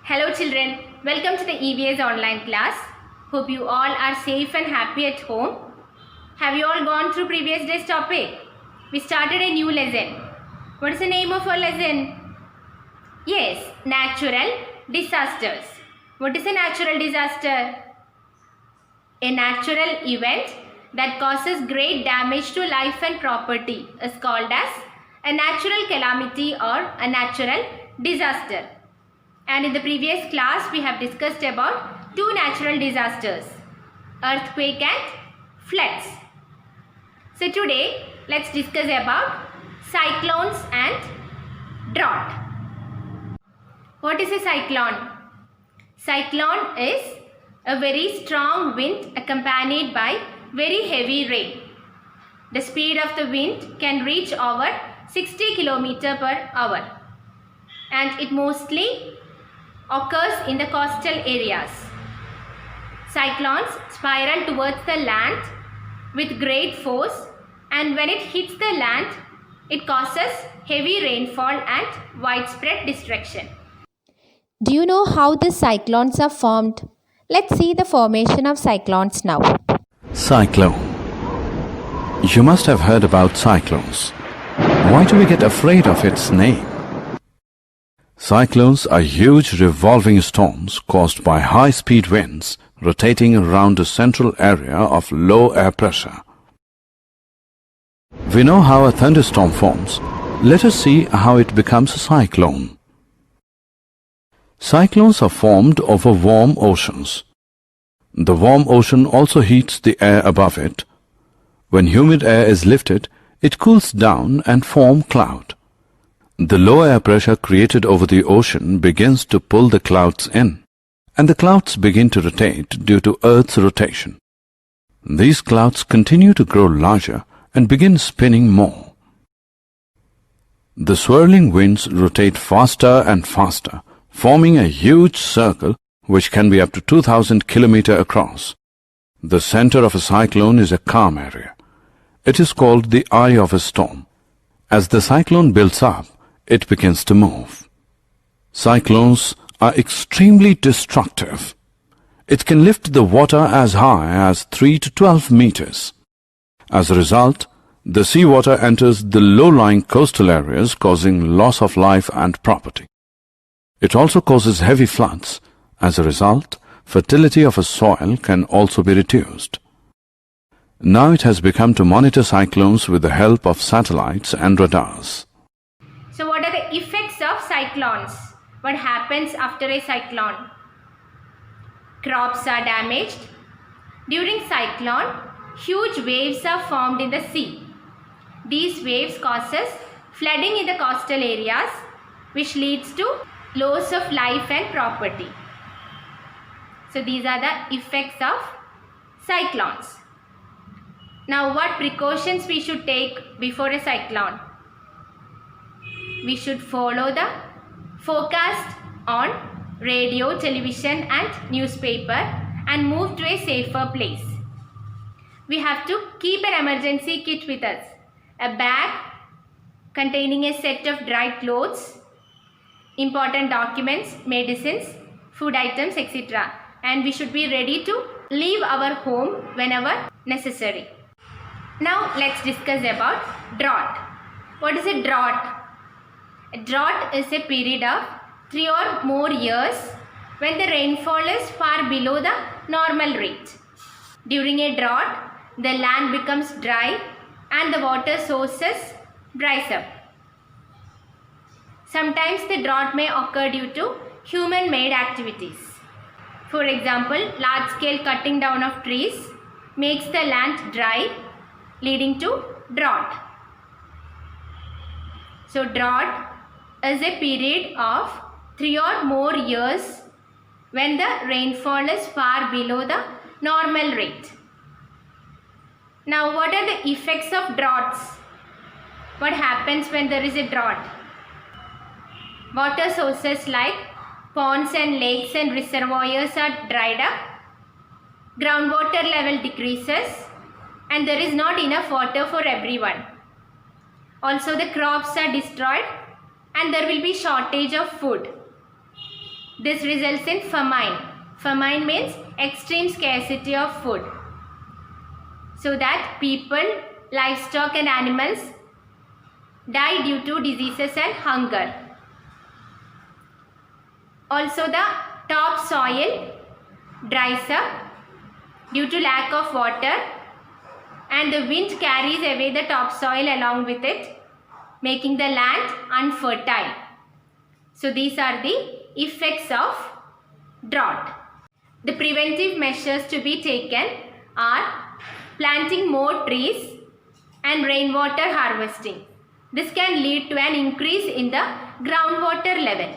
Hello children, welcome to the EVS online class. Hope you all are safe and happy at home. Have you all gone through previous day's topic? We started a new lesson. What is the name of our lesson? Yes, natural disasters. What is a natural disaster? A natural event that causes great damage to life and property is called as a natural calamity or a natural disaster. And in the previous class, we have discussed about two natural disasters, earthquake and floods. So today, let's discuss about cyclones and drought. What is a cyclone? Cyclone is a very strong wind accompanied by very heavy rain. The speed of the wind can reach over 60 km per hour, and it mostly occurs in the coastal areas. Cyclones spiral towards the land with great force, and when it hits the land, it causes heavy rainfall and widespread destruction. Do you know how the cyclones are formed? Let's see the formation of cyclones now. Cyclone. You must have heard about cyclones. Why do we get afraid of its name? Cyclones are huge revolving storms caused by high-speed winds rotating around a central area of low air pressure. We know how a thunderstorm forms. Let us see how it becomes a cyclone. Cyclones are formed over warm oceans. The warm ocean also heats the air above it. When humid air is lifted, it cools down and forms cloud. The low air pressure created over the ocean begins to pull the clouds in, and the clouds begin to rotate due to Earth's rotation. These clouds continue to grow larger and begin spinning more. The swirling winds rotate faster and faster, forming a huge circle which can be up to 2,000 km across. The center of a cyclone is a calm area. It is called the eye of a storm. As the cyclone builds up, it begins to move. Cyclones are extremely destructive. It can lift the water as high as 3 to 12 meters. As a result, the seawater enters the low-lying coastal areas, causing loss of life and property. It also causes heavy floods. As a result, fertility of a soil can also be reduced. Now it has become to monitor cyclones with the help of satellites and radars. So what are the effects of cyclones? What happens after a cyclone? Crops are damaged. During cyclone, huge waves are formed in the sea. These waves causes flooding in the coastal areas, which leads to loss of life and property. So these are the effects of cyclones. Now what precautions we should take before a cyclone? We should follow the forecast on radio, television and newspaper and move to a safer place. We have to keep an emergency kit with us. A bag containing a set of dry clothes, important documents, medicines, food items, etc. And we should be ready to leave our home whenever necessary. Now let's discuss about drought. What is a drought? A drought is a period of 3 or more years when the rainfall is far below the normal rate. During a drought, the land becomes dry and the water sources dries up. Sometimes the drought may occur due to human-made activities. For example, large-scale cutting down of trees makes the land dry, leading to drought. So drought is a period of 3 or more years when the rainfall is far below the normal rate. Now what are the effects of droughts? What happens when there is a drought? Water sources like ponds and lakes and reservoirs are dried up. Groundwater level decreases and there is not enough water for everyone. Also the crops are destroyed and there will be shortage of food. This results in famine. Famine means extreme scarcity of food, so that people, livestock and animals die due to diseases and hunger. Also, the topsoil dries up due to lack of water, and the wind carries away the topsoil along with it, making the land unfertile. So these are the effects of drought. The preventive measures to be taken are planting more trees and rainwater harvesting. This can lead to an increase in the groundwater level.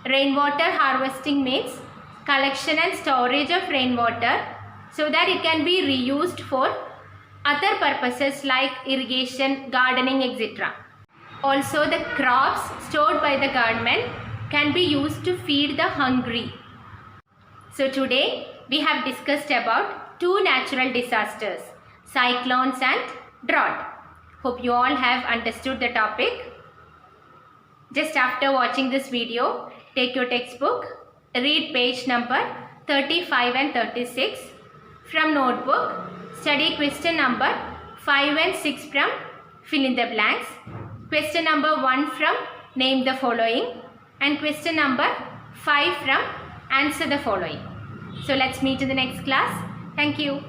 Rainwater harvesting means collection and storage of rainwater so that it can be reused for other purposes like irrigation, gardening, etc. Also, the crops stored by the government can be used to feed the hungry. So today we have discussed about two natural disasters, cyclones and drought. Hope you all have understood the topic. Just after watching this video, take your textbook, read page number 35 and 36 from notebook, study question number 5 and 6 from fill in the blanks, question number 1 from name the following, and question number 5 from answer the following. So let's meet in the next class. Thank you.